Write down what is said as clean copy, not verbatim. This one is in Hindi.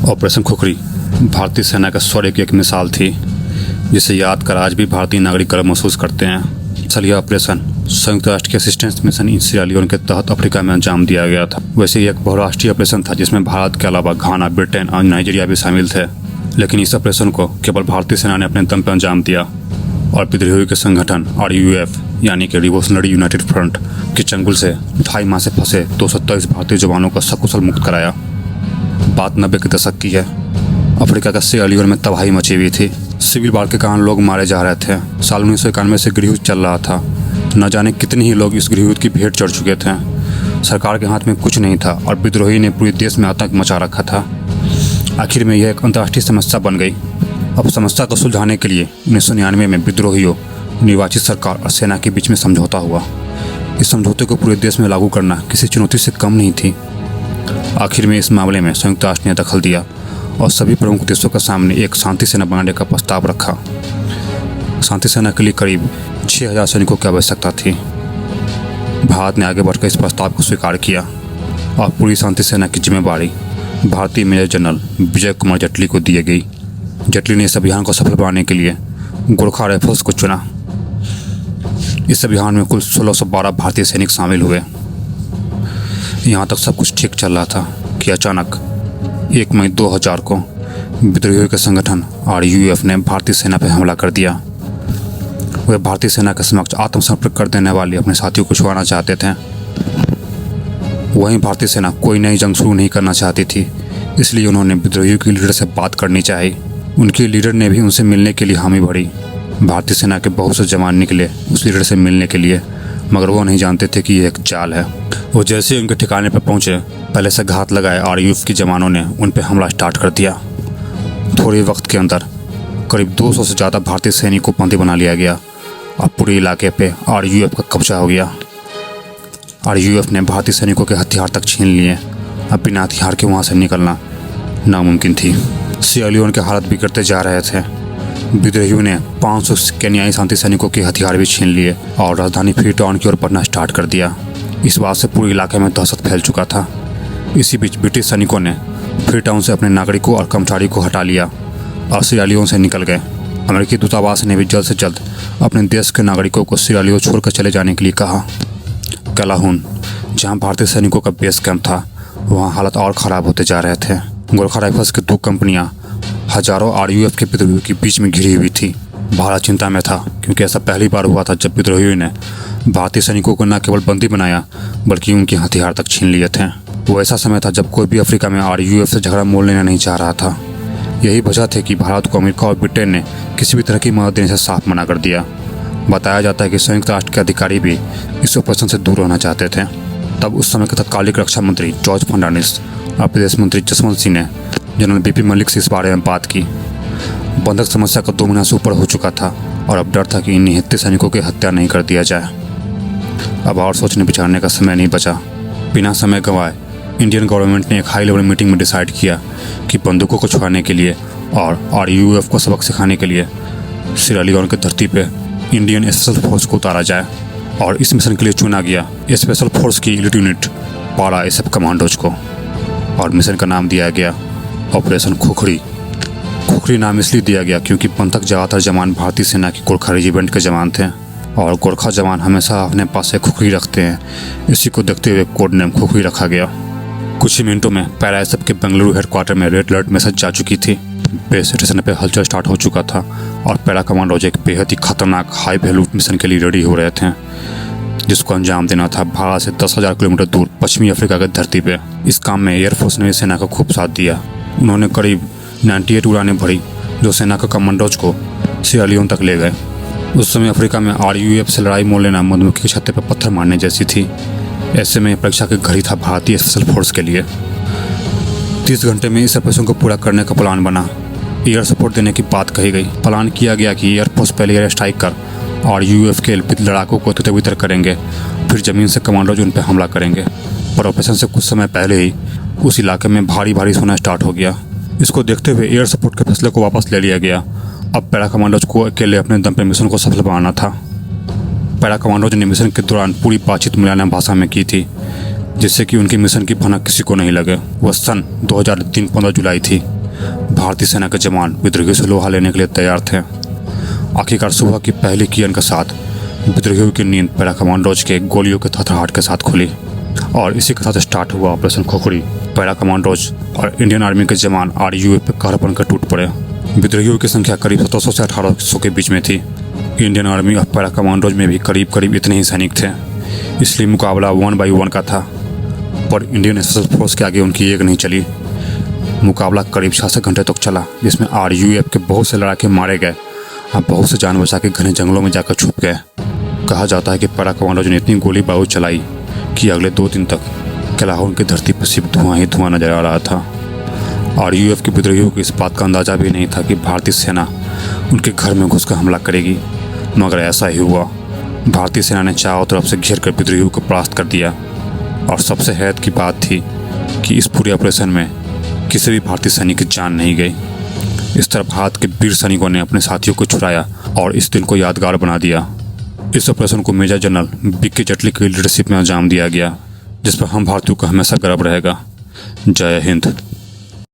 ऑपरेशन खुखरी भारतीय सेना के शौर्य की एक मिसाल थी, जिसे याद कर आज भी भारतीय नागरिक गर्व महसूस करते हैं। असल यह ऑपरेशन संयुक्त राष्ट्र के assistance mission in Sierra Leone के तहत अफ्रीका में अंजाम दिया गया था। वैसे ही एक बहुराष्ट्रीय ऑपरेशन था जिसमें भारत के अलावा घाना, ब्रिटेन और नाइजीरिया भी शामिल थे, लेकिन इस ऑपरेशन को केवल भारतीय सेना ने अपने दम पर अंजाम दिया और विद्रोहियों के संगठन RUF यानी कि रिवोल्यूशनरी यूनाइटेड फ्रंट के चंगुल से 2.5 माह से फंसे 227 भारतीय जवानों को सकुशल मुक्त कराया। बात 90 के दशक की है। अफ्रीका का सिएरा लियोन में तबाही मची हुई थी। सिविल वार के कारण लोग मारे जा रहे थे। साल 1991 से गृहयुद्ध चल रहा था। न जाने कितने ही लोग इस गृहयुद्ध की भेंट चढ़ चुके थे। सरकार के हाथ में कुछ नहीं था और विद्रोही ने पूरे देश में आतंक मचा रखा था। आखिर में यह एक अंतर्राष्ट्रीय समस्या बन गई। अब समस्या को सुलझाने के लिए 1999 में विद्रोहियों, निर्वाचित सरकार और सेना के बीच में समझौता हुआ। इस समझौते को पूरे देश में लागू करना किसी चुनौती से कम नहीं थी। आखिर में इस मामले में संयुक्त राष्ट्र ने दखल दिया और सभी प्रमुख देशों के सामने एक शांति सेना बनाने का प्रस्ताव रखा। शांति सेना के लिए करीब 6000 सैनिकों की आवश्यकता थी। भारत ने आगे बढ़कर इस प्रस्ताव को स्वीकार किया और पूरी शांति सेना की जिम्मेदारी भारतीय मेजर जनरल विजय कुमार जेटली को दी गई। जेटली ने इस अभियान को सफल बनाने के लिए गोरखा राइफल्स को चुना। इस अभियान में कुल 1612 भारतीय सैनिक शामिल हुए। यहाँ तक सब कुछ ठीक चल रहा था कि अचानक 1 मई 2000 को विद्रोहियों के संगठन RUF ने भारतीय सेना पर हमला कर दिया। वे भारतीय सेना के समक्ष आत्मसमर्पण कर देने वाले अपने साथियों को छुड़ाना चाहते थे। वहीं भारतीय सेना कोई नई जंग शुरू नहीं करना चाहती थी, इसलिए उन्होंने विद्रोहियों के लीडर से बात करनी चाहिए। उनके लीडर ने भी उनसे मिलने के लिए हामी भरी। भारतीय सेना के बहुत से जवान निकले उस लीडर से मिलने के लिए, मगर वो नहीं जानते थे कि यह एक जाल है। वो जैसे ही उनके ठिकाने पर पहुंचे, पहले से घात लगाए RUF के जवानों ने उन पर हमला स्टार्ट कर दिया। थोड़े वक्त के अंदर करीब 200 से ज़्यादा भारतीय सैनिकों को बंदी बना लिया गया और पूरे इलाके पे RUF का कब्जा हो गया। RUF ने भारतीय सैनिकों के हथियार तक छीन लिए। अब बिना हथियार के वहाँ से निकलना नामुमकिन थी। सिएरा लियोन के हालत बिगड़ते जा रहे थे। विद्रोहियों ने 500 केन्याई शांति सैनिकों के हथियार भी छीन लिए और राजधानी फ्रीटाउन की ओर बढ़ना स्टार्ट कर दिया। इस बात से पूरे इलाके में दहशत फैल चुका था। इसी बीच ब्रिटिश सैनिकों ने फ्रीटाउन से अपने नागरिकों और कर्मचारी को हटा लिया और सिएरा लियोन से निकल गए। अमेरिकी दूतावास ने भी जल्द से जल्द अपने देश के नागरिकों को सिएरा लियोन छोड़कर चले जाने के लिए कहा। कलाहून, जहां भारतीय सैनिकों का बेस कैंप था, वहां हालत और ख़राब होते जा रहे थे। गोरखा राइफल्स की 2 कंपनियां हजारों RUF के विद्रोहियों के बीच में घिरी हुई थी। भारत चिंता में था क्योंकि ऐसा पहली बार हुआ था जब विद्रोहियों ने भारतीय सैनिकों को न केवल बंदी बनाया बल्कि उनके हथियार तक छीन लिए थे। वो ऐसा समय था जब कोई भी अफ्रीका में RUF से झगड़ा मोल लेना नहीं चाह रहा था। यही वजह थी कि भारत को अमेरिका और ब्रिटेन ने किसी भी तरह की मदद देने से साफ मना कर दिया। बताया जाता है कि संयुक्त राष्ट्र के अधिकारी भी इस ऑपरेशन से दूर रहना चाहते थे। तब उस समय के तत्कालिक रक्षा मंत्री जॉर्ज फर्नांडिस और विदेश मंत्री जसवंत सिंह ने जनरल BP मलिक से इस बारे में बात की। बंधक समस्या का 2 महीना से ऊपर हो चुका था और अब डर था कि इन निहत्थे सैनिकों की हत्या नहीं कर दिया जाए। अब और सोचने विचारने का समय नहीं बचा। बिना समय गंवाए इंडियन गवर्नमेंट ने एक हाई लेवल मीटिंग में डिसाइड किया कि बंदूकों को छुड़ाने के लिए और RUF को सबक सिखाने के लिए सिएरा लियोन की धरती पर इंडियन स्पेशल फोर्स को उतारा जाए और इस मिशन के लिए चुना गया स्पेशल फोर्स की एलीट यूनिट पारा SF कमांडोज को और मिशन का नाम दिया गया ऑपरेशन खुखरी। खुखरी नाम इसलिए दिया गया क्योंकि बंधक ज़्यादातर जवान भारतीय सेना की गोरखा रेजिमेंट के जवान थे और गोरखा जवान हमेशा अपने पास एक खुखरी रखते हैं। इसी को देखते हुए कोड नेम खुखरी रखा गया। कुछ ही मिनटों में पैरा SF के बेंगलुरु हेडक्वार्टर में रेड अलर्ट मैसेज जा चुकी थी। बेस स्टेशन पर हलचल स्टार्ट हो चुका था और पैरा कमांडोज एक बेहद ही खतरनाक हाई वैल्यू मिशन के लिए रेडी हो रहे थे, जिसको अंजाम देना था भारत से 10,000 किलोमीटर दूर पश्चिमी अफ्रीका की धरती पे। इस काम में एयरफोर्स ने भी सेना का खूब साथ दिया। उन्होंने करीब 98 उड़ानें भरी जो सेना के कमांडोज को सिएरा लियोन तक ले गए। उस समय अफ्रीका में RUF से लड़ाई मोल लेना मधुमक्खी के छत्ते पर पत्थर मारने जैसी थी। ऐसे में परीक्षा की घड़ी था भारतीय स्पेशल फोर्स के लिए। 30 घंटे में इस ऑपरेशन को पूरा करने का प्लान बना। एयर सपोर्ट देने की बात कही गई। प्लान किया गया कि एयरफोर्स पहले एयर स्ट्राइक कर RUF के लड़ाकों को तितर-बितर करेंगे, फिर ज़मीन से कमांडोज उन पर हमला करेंगे। पर ऑपरेशन से कुछ समय पहले ही उस इलाके में भारी भारी होना स्टार्ट हो गया। इसको देखते हुए एयर सपोर्ट के फैसले को वापस ले लिया गया। अब पैरा कमांडोज को अकेले अपने दम पर मिशन को सफल बनाना था। पैरा कमांडोज ने मिशन के दौरान पूरी बातचीत मलयालम भाषा में की थी, जिससे कि उनके मिशन की भनक किसी को नहीं लगे। वह सन 2003 15 जुलाई थी। भारतीय सेना के जवान विद्रोहियों से लोहा लेने के लिए तैयार थे। आखिरकार सुबह की पहली किरण के साथ विद्रोहियों की नींद पैरा कमांडोज के गोलियों के थरथराहट के साथ खुली और इसी के साथ स्टार्ट हुआ ऑपरेशन खोखड़ी। पैरा कमांडोज और इंडियन आर्मी के जवान RUF पे कहर बनकर टूट पड़े। विद्रोहियों की संख्या करीब 1700 से 1800 के बीच में थी। इंडियन आर्मी और पैरा कमांडोज में भी करीब इतने ही सैनिक थे, इसलिए मुकाबला 1 by 1 का था। पर इंडियन स्पेशल फोर्स के आगे उनकी एक नहीं चली। मुकाबला करीब 6 घंटे तक चला, जिसमें RUF के बहुत से लड़ाके मारे गए और बहुत से जान बचा के घने जंगलों में जाकर छुप गए। कहा जाता है कि पैरा कमांडोज ने इतनी गोली बारूद चलाई कि अगले 2 दिन तक कैलाहौर की धरती पर सिर्फ धुआं ही धुआं नजर आ रहा था। RUF के विद्रोहियों को इस बात का अंदाजा भी नहीं था कि भारतीय सेना उनके घर में घुसकर हमला करेगी, मगर ऐसा ही हुआ। भारतीय सेना ने चारों तरफ से घेर कर विद्रोहियों को परास्त कर दिया और सबसे हैरत की बात थी कि इस पूरे ऑपरेशन में किसी भी भारतीय सैनिक की जान नहीं गई। इस तरह भारत के वीर सैनिकों ने अपने साथियों को छुड़ाया और इस दिन को यादगार बना दिया। इस ऑपरेशन को मेजर जनरल BK जेटली की लीडरशिप में अंजाम दिया गया, जिस पर हम भारतीयों को हमेशा गर्व रहेगा। जय हिंद।